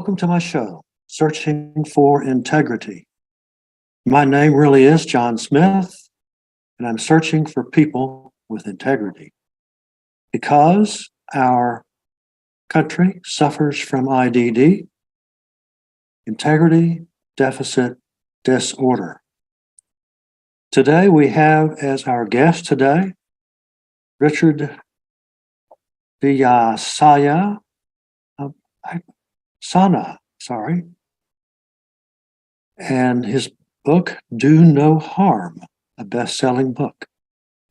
Welcome to my show, Searching for Integrity. My name really is John Smith, and I'm searching for people with integrity because our country suffers from IDD, integrity deficit disorder. Today we have as our guest today, Richard Villasaya, and his book, Do No Harm, a best-selling book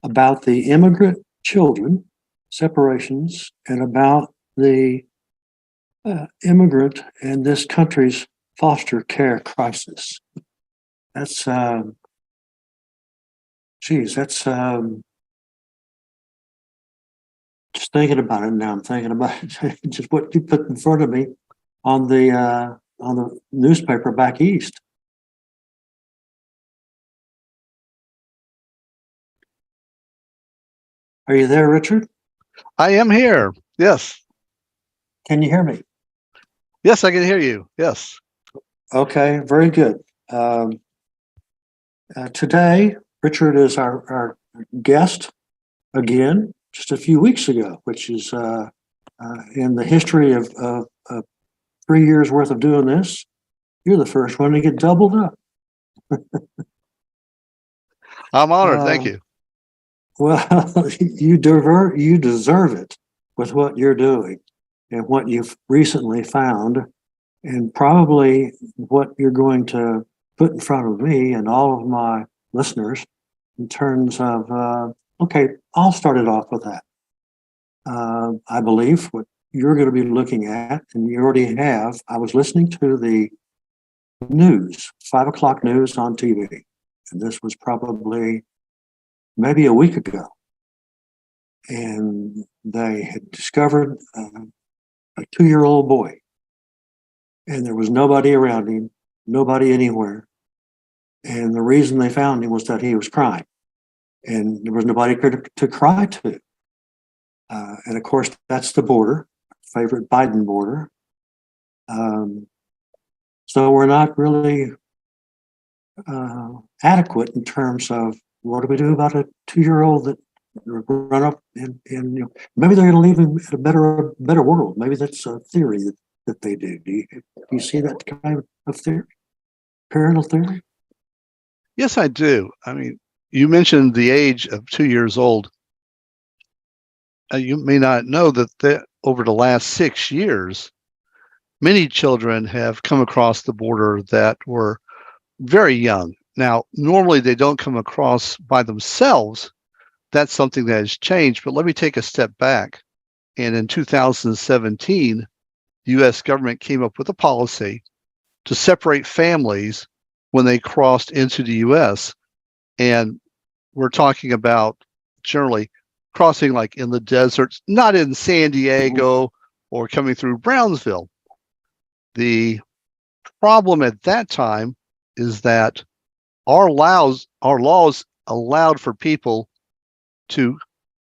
about the immigrant children separations and about the immigrant and this country's foster care crisis. That's, just thinking about it now. I'm thinking about it, just what you put in front of me on the newspaper back east. Are you there, Richard? I am here. Yes. Can you hear me? Yes, I can hear you. Yes. Okay, very good. Today, Richard is our guest again, just a few weeks ago, which is in the history of 3 years worth of doing this, you're the first one to get doubled up. I'm honored. Thank you. Well, you deserve it with what you're doing and what you've recently found, and probably what you're going to put in front of me and all of my listeners in terms of, okay, I'll start it off with that. I believe what you're going to be looking at, and you already have, I was listening to the news, 5 o'clock news on TV, and this was probably maybe a week ago. And they had discovered a 2-year-old boy, and there was nobody around him, nobody anywhere. And the reason they found him was that he was crying, and there was nobody to cry to. And of course, that's the border, favorite Biden border. So we're not really adequate in terms of what do we do about a 2-year-old that run up and maybe they're going to leave him in a better world. Maybe that's a theory that they do. Do you see that kind of theory, parental theory? Yes, I do. I mean, you mentioned the age of 2 years old. You may not know that over the last 6 years, many children have come across the border that were very young. Now, normally they don't come across by themselves. That's something that has changed. But let me take a step back. And in 2017, the U.S. government came up with a policy to separate families when they crossed into the U.S. And we're talking about generally crossing like in the deserts, not in San Diego or coming through Brownsville. The problem at that time is that our laws allowed for people to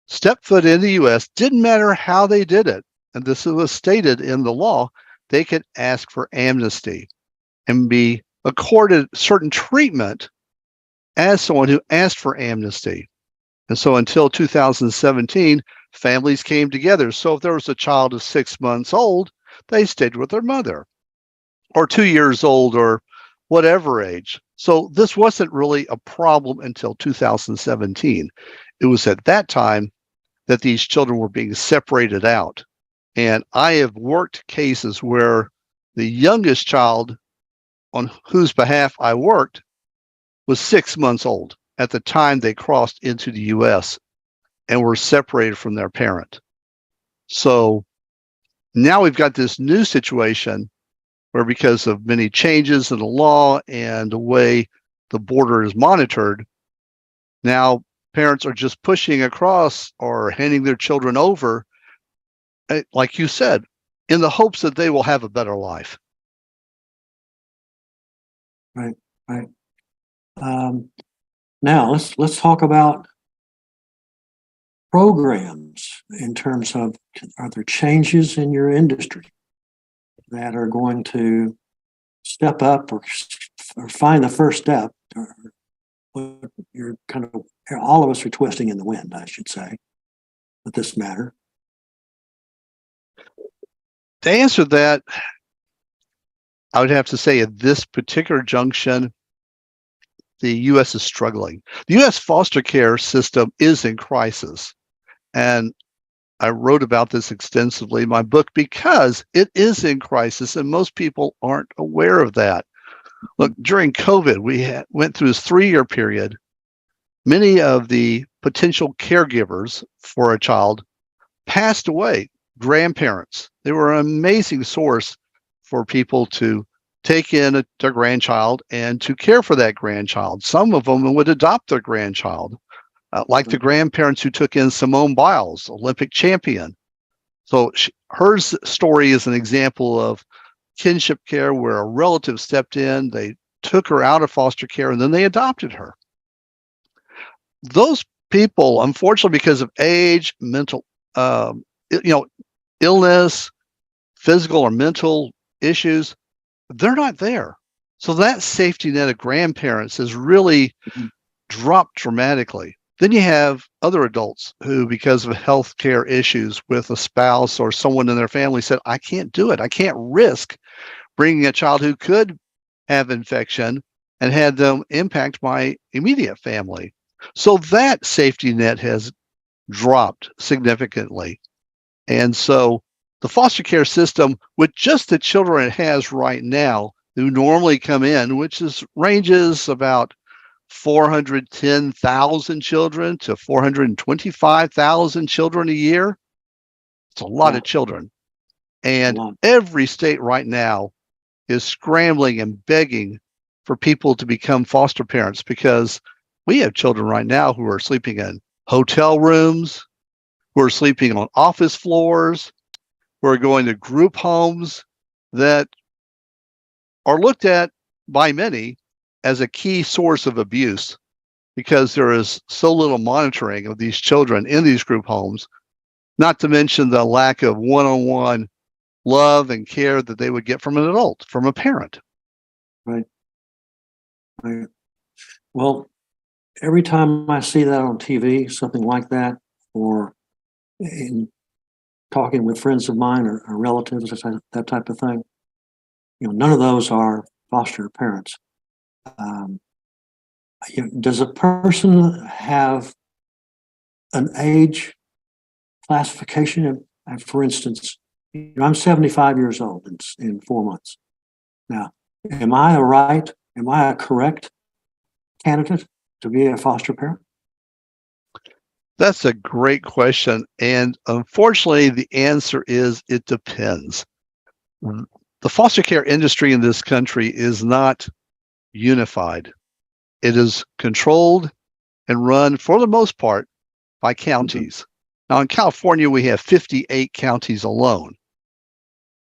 step foot in the U.S., didn't matter how they did it. And this was stated in the law, they could ask for amnesty and be accorded certain treatment as someone who asked for amnesty. And so until 2017, families came together. So if there was a child of 6 months old, they stayed with their mother, or 2 years old, or whatever age. So this wasn't really a problem until 2017. It was at that time that these children were being separated out. And I have worked cases where the youngest child on whose behalf I worked was 6 months old at the time they crossed into the U.S. and were separated from their parent. So now we've got this new situation where, because of many changes in the law and the way the border is monitored, now parents are just pushing across or handing their children over, like you said, in the hopes that they will have a better life. Right. Now let's talk about programs in terms of, are there changes in your industry? that are going to step up or find the first step. Or what you're kind of, all of us are twisting in the wind, I should say, with this matter. To answer that, I would have to say at this particular junction, the U.S. is struggling. The U.S. foster care system is in crisis. And I wrote about this extensively in my book because it is in crisis and most people aren't aware of that. Look, during COVID, we went through this 3-year period. Many of the potential caregivers for a child passed away, grandparents. They were an amazing source for people to take in their grandchild and to care for that grandchild. Some of them would adopt their grandchild, like the grandparents who took in Simone Biles, Olympic champion. So her story is an example of kinship care where a relative stepped in, they took her out of foster care, and then they adopted her. Those people, unfortunately, because of age, mental, illness, physical or mental issues, they're not there. So that safety net of grandparents has really dropped dramatically. Then you have other adults who, because of health care issues with a spouse or someone in their family, said, I can't do it. I can't risk bringing a child who could have infection and had them impact my immediate family. So that safety net has dropped significantly. And so the foster care system, with just the children it has right now, who normally come in, which ranges about 410,000 children to 425,000 children a year. It's a lot of children. And every state right now is scrambling and begging for people to become foster parents because we have children right now who are sleeping in hotel rooms, who are sleeping on office floors, who are going to group homes that are looked at by many as a key source of abuse because there is so little monitoring of these children in these group homes, not to mention the lack of one-on-one love and care that they would get from an adult, from a parent. Right. Well, every time I see that on TV, something like that, or in talking with friends of mine or relatives, that type of thing, none of those are foster parents. Does a person have an age classification? For instance, I'm 75 years old in 4 months. Now, am I a correct candidate to be a foster parent? That's a great question. And unfortunately, the answer is it depends. The foster care industry in this country is not unified. It is controlled and run, for the most part, by counties. Now, in California, we have 58 counties alone.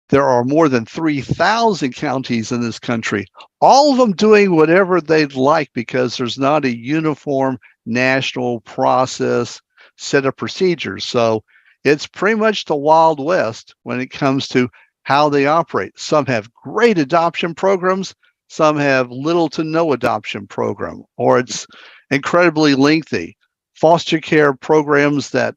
There are more than 3,000 counties in this country, all of them doing whatever they'd like because there's not a uniform national process set of procedures. So it's pretty much the Wild West when it comes to how they operate. Some have great adoption programs, some have little to no adoption program, or it's incredibly lengthy. Foster care programs that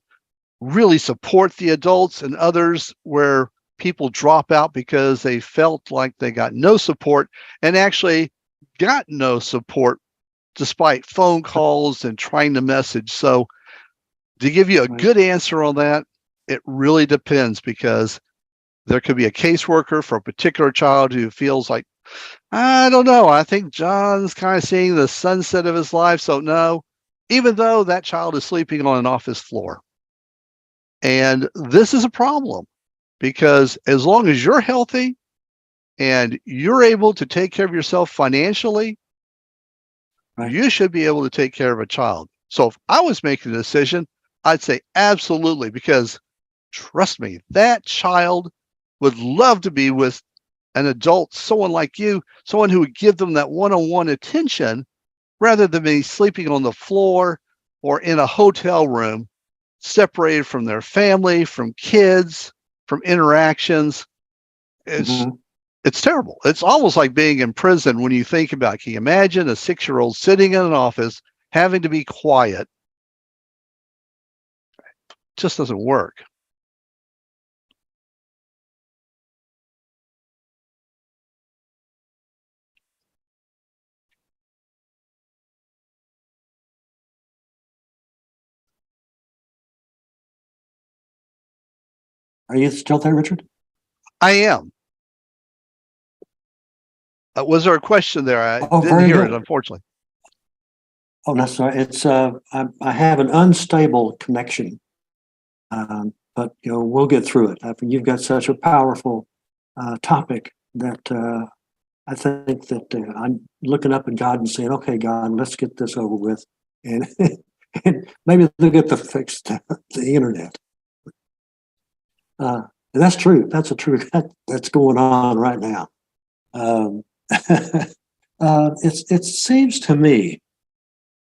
really support the adults and others where people drop out because they felt like they got no support and actually got no support despite phone calls and trying to message. So to give you a good answer on that, it really depends because there could be a caseworker for a particular child who feels like, I don't know, I think John's kind of seeing the sunset of his life. So no, even though that child is sleeping on an office floor. And this is a problem because as long as you're healthy and you're able to take care of yourself financially, you should be able to take care of a child. So if I was making a decision, I'd say absolutely, because trust me, that child would love to be with an adult, someone like you, someone who would give them that one-on-one attention rather than be sleeping on the floor or in a hotel room, separated from their family, from kids, from interactions. It's Mhm. it's terrible. It's almost like being in prison when you think about it. Can you imagine a 6-year-old sitting in an office having to be quiet? Just doesn't work. Are you still there, Richard? I am. Was there a question there? I Oh, didn't very hear it, good. unfortunately. Oh, no, sorry. It's I have an unstable connection, but we'll get through it. I think you've got such a powerful topic that I think that I'm looking up at God and saying, "Okay, God, let's get this over with," and and maybe they'll get to fix the internet. That's true. That's a true that's going on right now. Um, it seems to me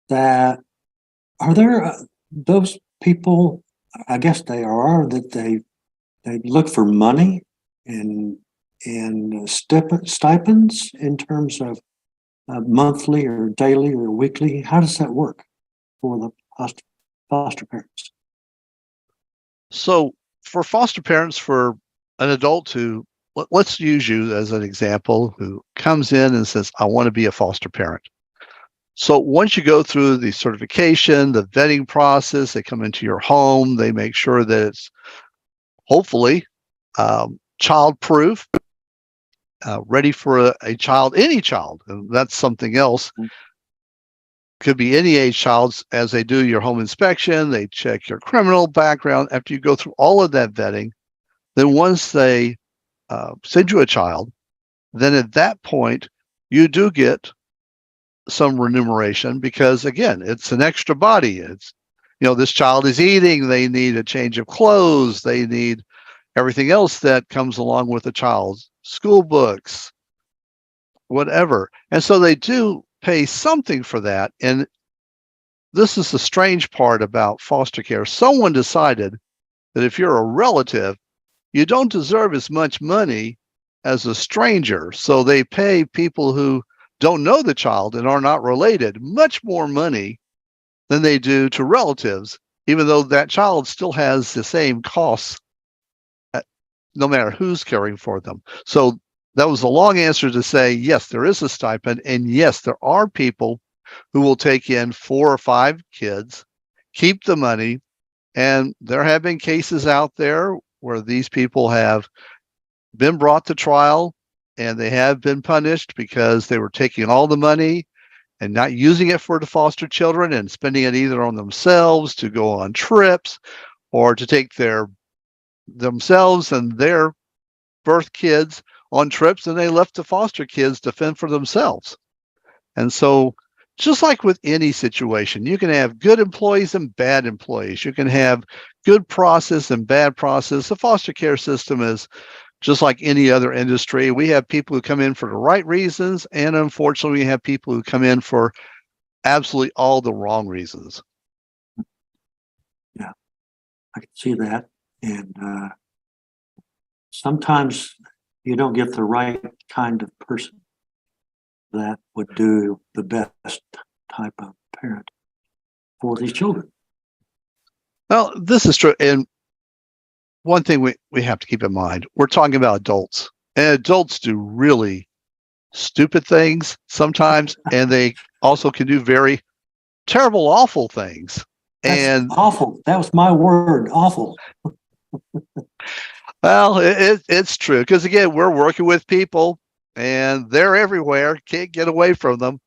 that are there those people? I guess they are that they look for money and stipends in terms of monthly or daily or weekly. How does that work for the foster parents? So for foster parents, for an adult who, let's use you as an example, who comes in and says, I want to be a foster parent. So once you go through the certification, the vetting process, they come into your home, they make sure that it's hopefully child proof, ready for a child, any child. And that's something else. Could be any age child. As they do your home inspection, they check your criminal background. After you go through all of that vetting, then once they send you a child, then at that point, you do get some remuneration because, again, it's an extra body. It's, this child is eating, they need a change of clothes, they need everything else that comes along with a child's school books, whatever. And so they do pay something for that. And this is the strange part about foster care. Someone decided that if you're a relative, you don't deserve as much money as a stranger. So they pay people who don't know the child and are not related much more money than they do to relatives, even though that child still has the same costs, no matter who's caring for them. So that was a long answer to say, yes, there is a stipend. And yes, there are people who will take in 4 or 5 kids, keep the money. And there have been cases out there where these people have been brought to trial and they have been punished because they were taking all the money and not using it for the foster children and spending it either on themselves to go on trips or to take themselves and their birth kids on trips, and they left the foster kids to fend for themselves. And so just like with any situation, you can have good employees and bad employees. You can have good process and bad process. The foster care system is just like any other industry. We have people who come in for the right reasons, and unfortunately, we have people who come in for absolutely all the wrong reasons. Yeah, I can see that. And sometimes you don't get the right kind of person that would do the best type of parent for these children. Well, this is true. And one thing we have to keep in mind, we're talking about adults, and adults do really stupid things sometimes, and they also can do very terrible, awful things. That's And awful. That was my word, awful. well, it's true because, again, we're working with people and they're everywhere, can't get away from them.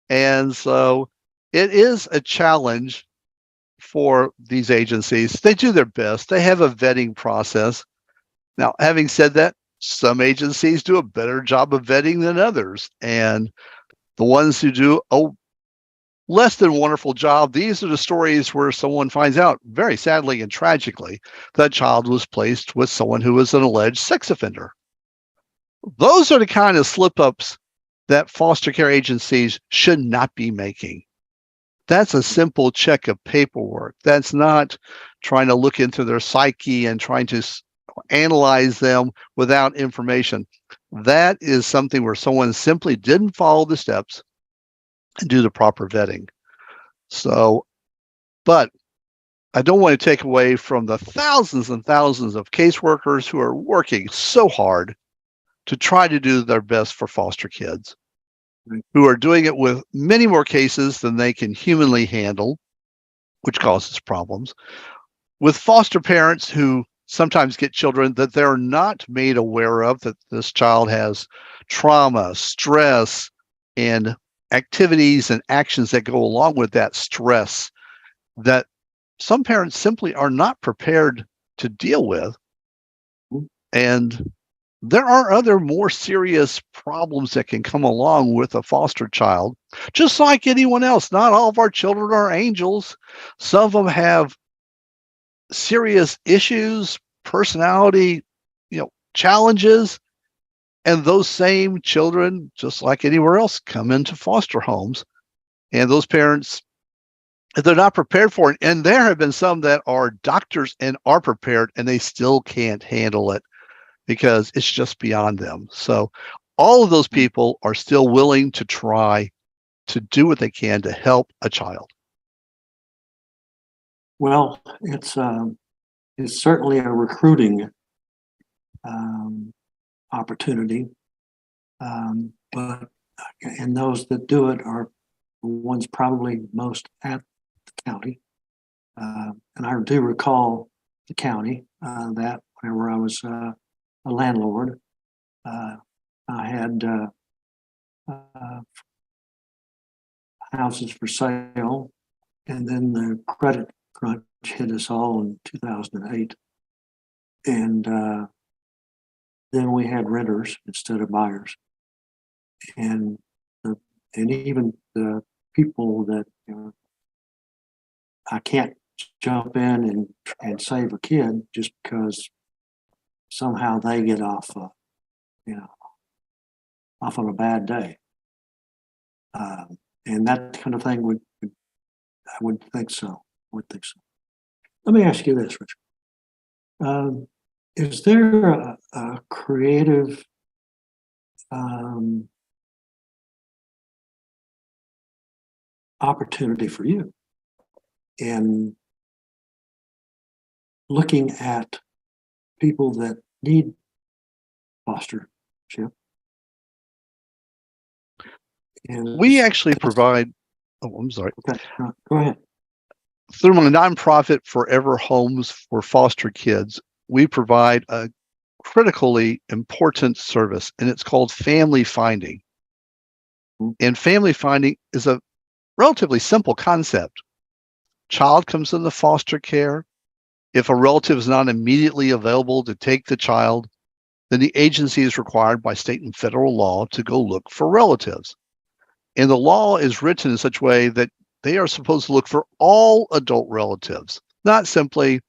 And so it is a challenge for these agencies. They do their best. They have a vetting process. Now, having said that, some agencies do a better job of vetting than others. And the ones who do a less than wonderful job, these are the stories where someone finds out, very sadly and tragically, that child was placed with someone who was an alleged sex offender. Those are the kind of slip-ups that foster care agencies should not be making. That's a simple check of paperwork. That's not trying to look into their psyche and trying to analyze them without information. That is something where someone simply didn't follow the steps and do the proper vetting. So, but I don't want to take away from the thousands and thousands of caseworkers who are working so hard to try to do their best for foster kids, who are doing it with many more cases than they can humanly handle, which causes problems, with foster parents who sometimes get children that they're not made aware of, that this child has trauma, stress, and activities and actions that go along with that stress that some parents simply are not prepared to deal with. And there are other more serious problems that can come along with a foster child, just like anyone else. Not all of our children are angels. Some of them have serious issues, personality, challenges. And those same children, just like anywhere else, come into foster homes. And those parents, if they're not prepared for it, and there have been some that are doctors and are prepared, and they still can't handle it because it's just beyond them. So all of those people are still willing to try to do what they can to help a child. Well, it's certainly a recruiting opportunity, but and those that do it are the ones probably most at the county. And I do recall the county that whenever I was a landlord, I had houses for sale, and then the credit crunch hit us all in 2008, and then we had renters instead of buyers, and even the people that I can't jump in and save a kid just because somehow they get off on a bad day, and that kind of thing I would think so. Let me ask you this, Richard. Is there a creative opportunity for you in looking at people that need fostership? And We actually provide, I'm sorry. Okay, go ahead. Through my nonprofit Forever Homes for Foster Kids, we provide a critically important service, and it's called family finding. And family finding is a relatively simple concept. Child comes into foster care. If a relative is not immediately available to take the child, then the agency is required by state and federal law to go look for relatives. And the law is written in such a way that they are supposed to look for all adult relatives, not simply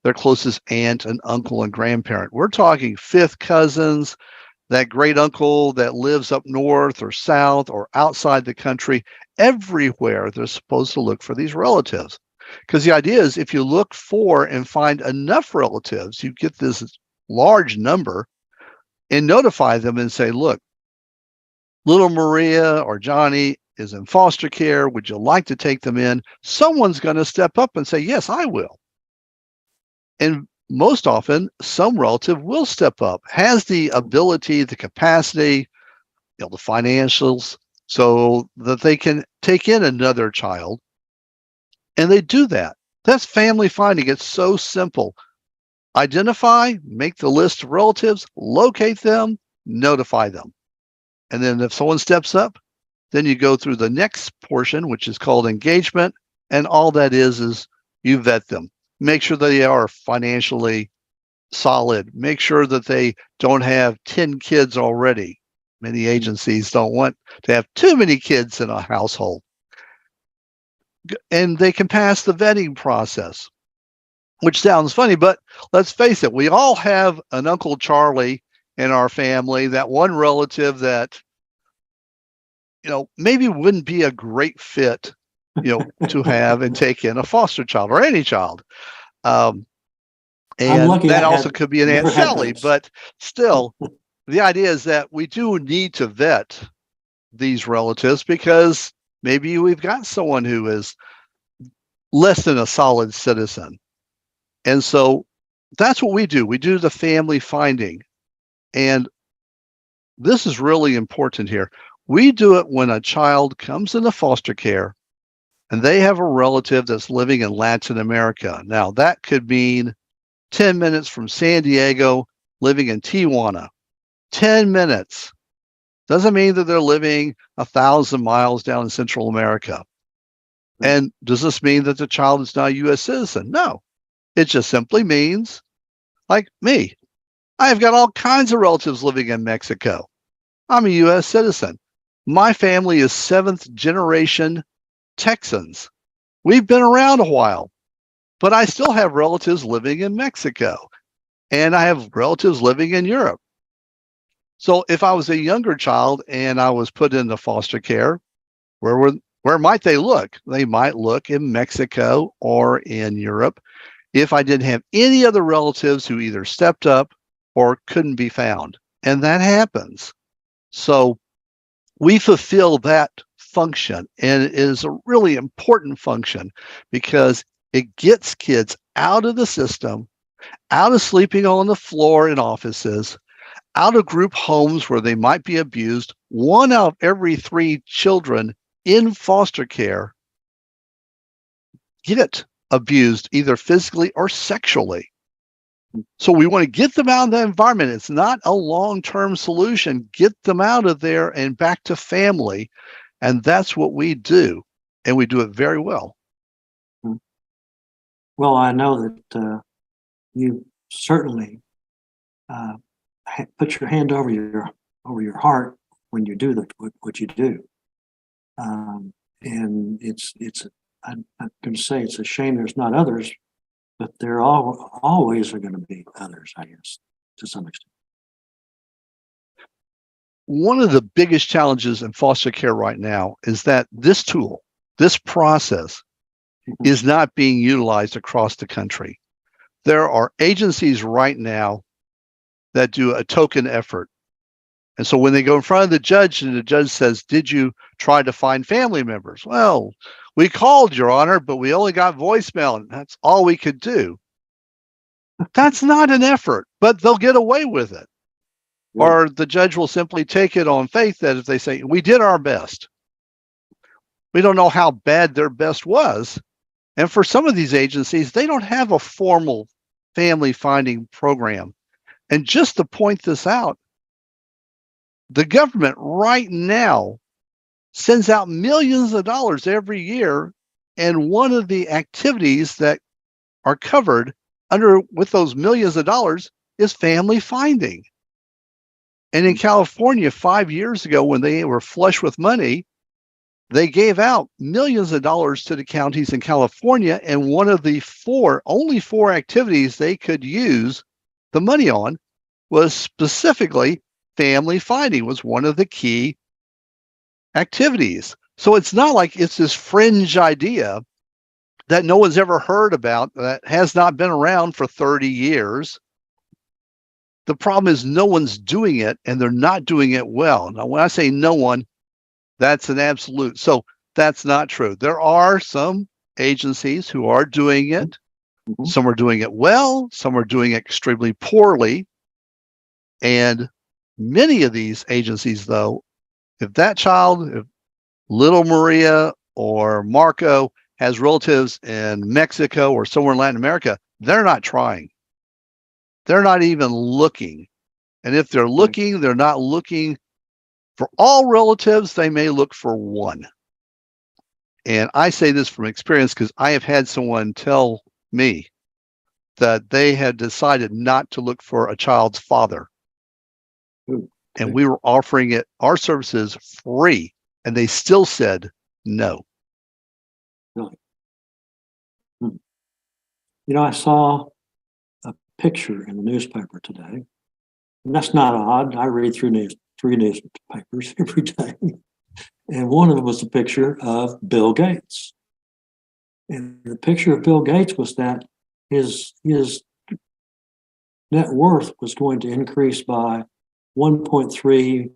their closest aunt and uncle and grandparent. We're talking fifth cousins, that great uncle that lives up north or south or outside the country. Everywhere they're supposed to look for these relatives. Because the idea is if you look for and find enough relatives, you get this large number and notify them and say, look, little Maria or Johnny is in foster care. Would you like to take them in? Someone's going to step up and say, yes, I will. And most often, some relative will step up, has the ability, the capacity, the financials, so that they can take in another child. And they do that. That's family finding. It's so simple. Identify, make the list of relatives, locate them, notify them. And then if someone steps up, then you go through the next portion, which is called engagement. And all that is you vet them. Make sure that they are financially solid. Make sure that they don't have 10 kids already. Many agencies don't want to have too many kids in a household. And they can pass the vetting process, which sounds funny, but let's face it, we all have an Uncle Charlie in our family, that one relative that, maybe wouldn't be a great fit, to have and take in a foster child or any child. I'm And lucky that I also had could be an Aunt never had Sally, those. but still, the idea is that we do need to vet these relatives because maybe we've got someone who is less than a solid citizen. And so that's what we do. We do the family finding. And this is really important here. We do it when a child comes into foster care and they have a relative that's living in Latin America. Now, that could mean 10 minutes from San Diego, living in Tijuana. 10 minutes. Doesn't mean that they're living 1,000 miles down in Central America. And does this mean that the child is not a U.S. citizen? No. It just simply means, like me, I've got all kinds of relatives living in Mexico. I'm a U.S. citizen. My family is seventh generation Texans. We've been around a while, but I still have relatives living in Mexico, and I have relatives living in Europe. So if I was a younger child and I was put into foster care, where might they look? They might look in Mexico or in Europe if I didn't have any other relatives who either stepped up or couldn't be found. And that happens. So we fulfill that function, and it is a really important function because it gets kids out of the system, out of sleeping on the floor in offices, out of group homes where they might be abused. 1 out of every 3 children in foster care get abused either physically or sexually. So we want to get them out of that environment. It's not a long-term solution. Get them out of there and back to family. And that's what we do. And we do it very well. Well, I know that you certainly put your hand over your heart when you do what you do. And I'm going to say it's a shame there's not others, but there always are going to be others, I guess, to some extent. One of the biggest challenges in foster care right now is that this tool, this process, is not being utilized across the country. There are agencies right now that do a token effort. And so when they go in front of the judge and the judge says, "Did you try to find family members?" "Well, we called, Your Honor, but we only got voicemail, and that's all we could do." That's not an effort, but they'll get away with it. Yeah. Or the judge will simply take it on faith that if they say, "We did our best," we don't know how bad their best was. And for some of these agencies, they don't have a formal family finding program. And just to point this out, the government right now sends out millions of dollars every year. And one of the activities that are covered with those millions of dollars is family finding. And in California, 5 years ago, when they were flush with money, they gave out millions of dollars to the counties in California. And one of the only four activities they could use the money on was specifically family finding was one of the key activities. So it's not like it's this fringe idea that no one's ever heard about, that has not been around for 30 years. The problem is no one's doing it, and they're not doing it well. Now, when I say no one, that's an absolute. So that's not true. There are some agencies who are doing it. Mhm. Some are doing it well. Some are doing it extremely poorly. And many of these agencies, though, if little Maria or Marco has relatives in Mexico or somewhere in Latin America, they're not trying. They're not even looking. And if they're looking, they're not looking for all relatives. They may look for one. And I say this from experience because I have had someone tell me that they had decided not to look for a child's father. Ooh, okay. And we were offering our services free, and they still said no. Really? I saw a picture in the newspaper today, and that's not odd. I read through 3 newspapers every day, and one of them was a picture of Bill Gates. And the picture of Bill Gates was that his net worth was going to increase by 1.3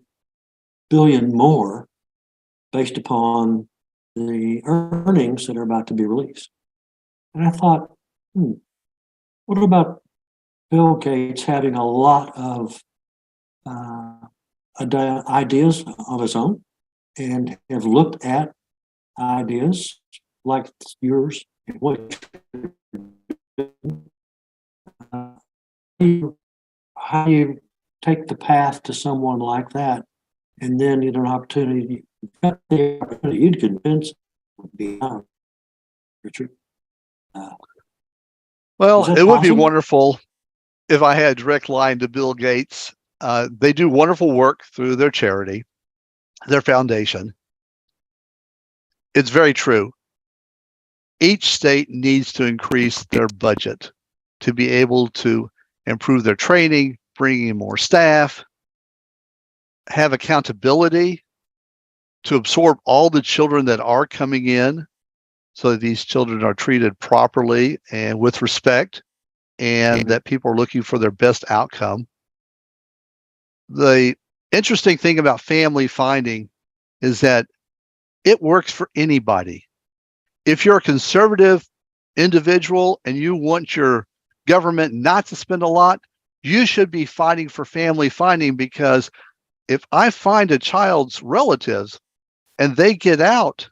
billion more based upon the earnings that are about to be released. And I thought, what about Bill Gates having a lot of ideas of his own and have looked at ideas like yours and what how do you take the path to someone like that and then you get an opportunity, you'd convince beyond Richard. Well, it would be possible? wonderful if I had a direct line to Bill Gates. They do wonderful work through their charity, their foundation. It's very true. Each state needs to increase their budget to be able to improve their training, bring in more staff, have accountability to absorb all the children that are coming in so that these children are treated properly and with respect, and that people are looking for their best outcome. The interesting thing about family finding is that it works for anybody. If you're a conservative individual and you want your government not to spend a lot, you should be fighting for family finding, because if I find a child's relatives and they get out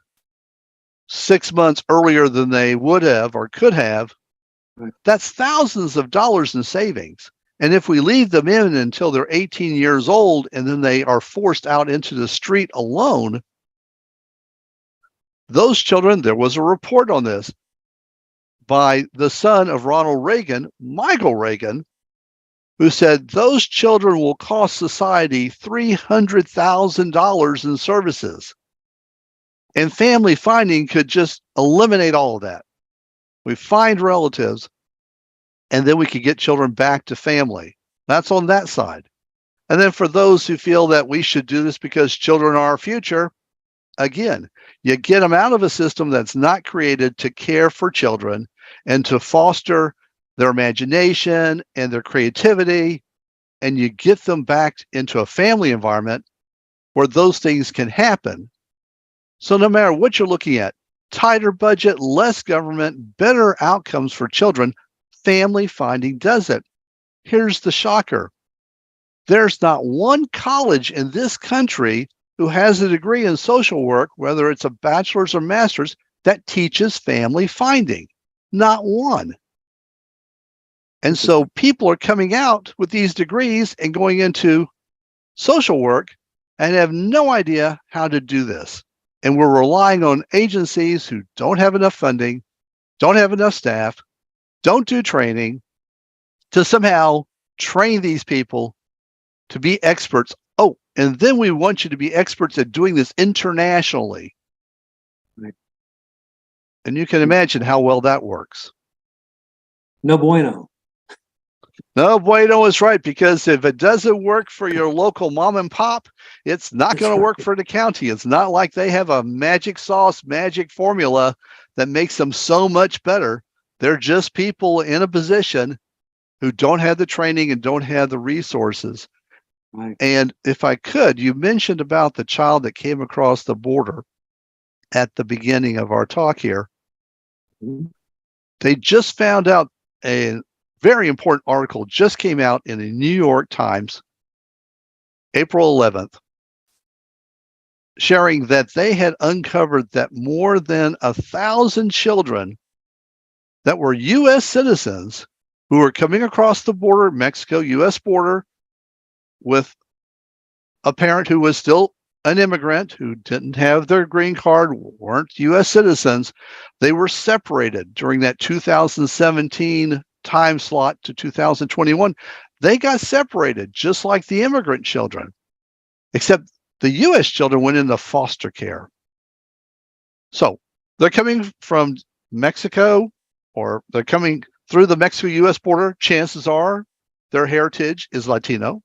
6 months earlier than they would have or could have, that's thousands of dollars in savings. And if we leave them in until they're 18 years old and then they are forced out into the street alone, those children, there was a report on this by the son of Ronald Reagan, Michael Reagan, who said those children will cost society $300,000 in services. And family finding could just eliminate all of that. We find relatives, and then we could get children back to family. That's on that side. And then for those who feel that we should do this because children are our future, again, you get them out of a system that's not created to care for children and to foster their imagination and their creativity, and you get them back into a family environment where those things can happen. So no matter what you're looking at, tighter budget, less government, better outcomes for children, family finding does it. Here's the shocker. There's not one college in this country who has a degree in social work, whether it's a bachelor's or master's, that teaches family finding. Not one. And so people are coming out with these degrees and going into social work and have no idea how to do this. And we're relying on agencies who don't have enough funding, don't have enough staff, don't do training to somehow train these people to be experts. Oh, and then we want you to be experts at doing this internationally. Right. And you can imagine how well that works. No bueno. No, bueno is right, because if it doesn't work for your local mom and pop, it's not going to work for the county. It's not like they have a magic sauce, magic formula that makes them so much better. They're just people in a position who don't have the training and don't have the resources. Right. And if I could, you mentioned about the child that came across the border at the beginning of our talk here. Mhm. They just found out, a very important article just came out in the New York Times, April 11th, sharing that they had uncovered that more than 1,000 children that were U.S. citizens who were coming across the border, Mexico-U.S. border, with a parent who was still an immigrant, who didn't have their green card, weren't U.S. citizens. They were separated during that 2017 time slot to 2021. They got separated just like the immigrant children, except the U.S. children went into foster care. So they're coming from Mexico, or they're coming through the Mexico-U.S. border. Chances are their heritage is Latino,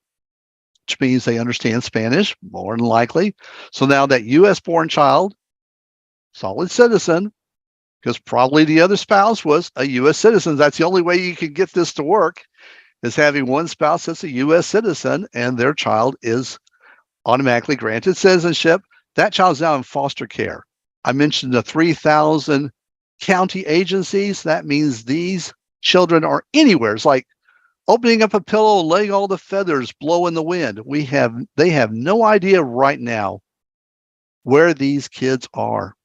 which means they understand Spanish, more than likely. So now that U.S.-born child, solid citizen, because probably the other spouse was a U.S. citizen. That's the only way you can get this to work. is having one spouse that's a U.S. citizen and their child is automatically granted citizenship. That child's now in foster care. I mentioned the 3,000 county agencies. That means these children are anywhere. It's like opening up a pillow, letting all the feathers blow in the wind. They have no idea right now where these kids are.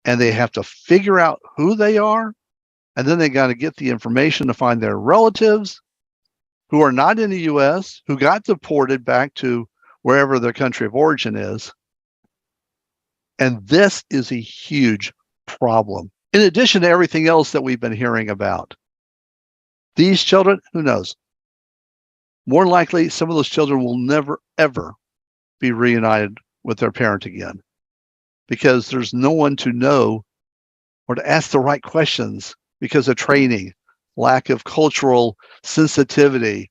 And they have to figure out who they are. And then they got to get the information to find their relatives who are not in the U.S., who got deported back to wherever their country of origin is. And this is a huge problem. In addition to everything else that we've been hearing about, these children, who knows? More likely, some of those children will never, ever be reunited with their parent again because there's no one to know or to ask the right questions because of training, lack of cultural sensitivity,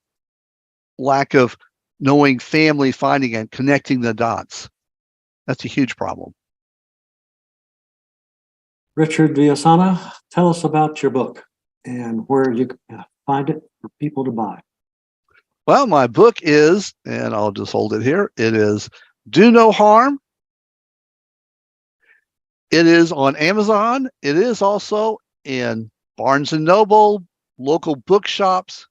lack of knowing family finding and connecting the dots. That's a huge problem. Richard Villasana, tell us about your book and where you can find it for people to buy. Well, my book is, and I'll just hold it here, it is Do No Harm. It is on Amazon. It is also in Barnes & Noble, local bookshops.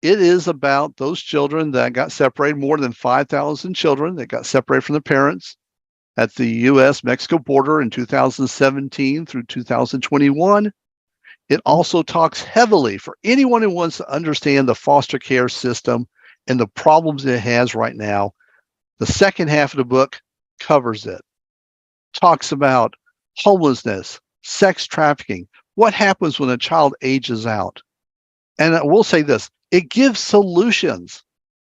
It is about those children that got separated, more than 5,000 children that got separated from their parents at the U.S.-Mexico border in 2017 through 2021. It also talks heavily for anyone who wants to understand the foster care system and the problems it has right now. The second half of the book covers it. Talks about homelessness, sex trafficking, what happens when a child ages out. And I will say this, it gives solutions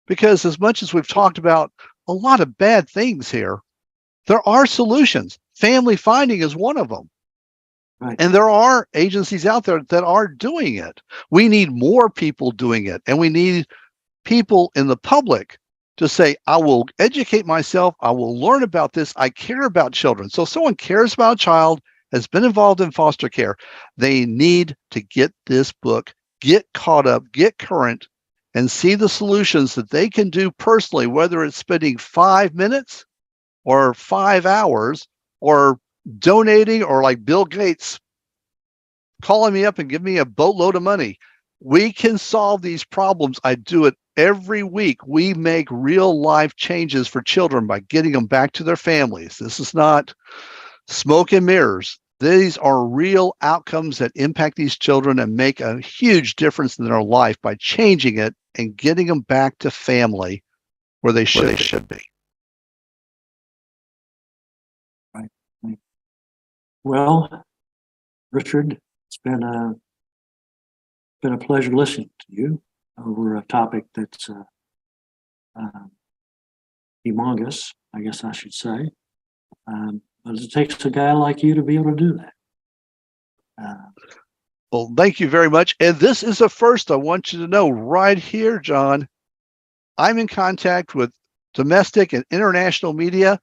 because as much as we've talked about a lot of bad things here, there are solutions. Family finding is one of them. Right. And there are agencies out there that are doing it. We need more people doing it. And we need people in the public to say, I will educate myself. I will learn about this. I care about children. So if someone cares about a child, has been involved in foster care, they need to get this book, get caught up, get current, and see the solutions that they can do personally, whether it's spending 5 minutes or 5 hours or donating, or like Bill Gates calling me up and give me a boatload of money. We can solve these problems. I do it every week. We make real life changes for children by getting them back to their families. This is not smoke and mirrors. These are real outcomes that impact these children and make a huge difference in their life by changing it and getting them back to family where they should be. Right. Well, Richard, it's been a pleasure listening to you over a topic that's humongous, I guess I should say. But it takes a guy like you to be able to do that. Well, thank you very much. And this is a first. I want you to know right here, John, I'm in contact with domestic and international media,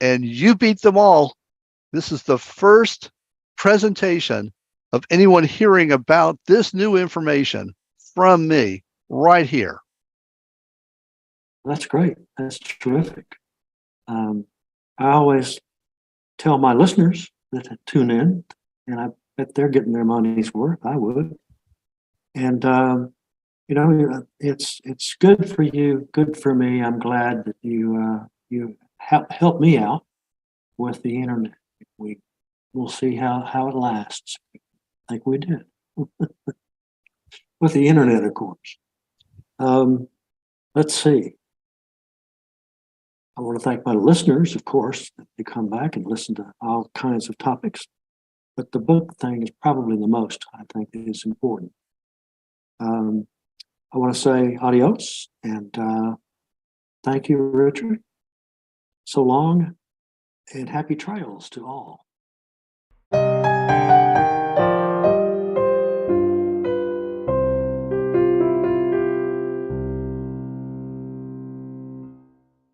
and you beat them all. This is the first presentation of anyone hearing about this new information from me right here. That's great. That's terrific. I always tell my listeners that tune in, and I bet they're getting their money's worth. I would. And, you know, it's good for you, good for me. I'm glad that you help me out with the internet. We'll see how it lasts. I think we did. With the internet, of course. Let's see. I want to thank my listeners, of course, that they come back and listen to all kinds of topics. But the book thing is probably the most, I think, is important. I want to say adios and thank you, Richard. So long and happy trails to all.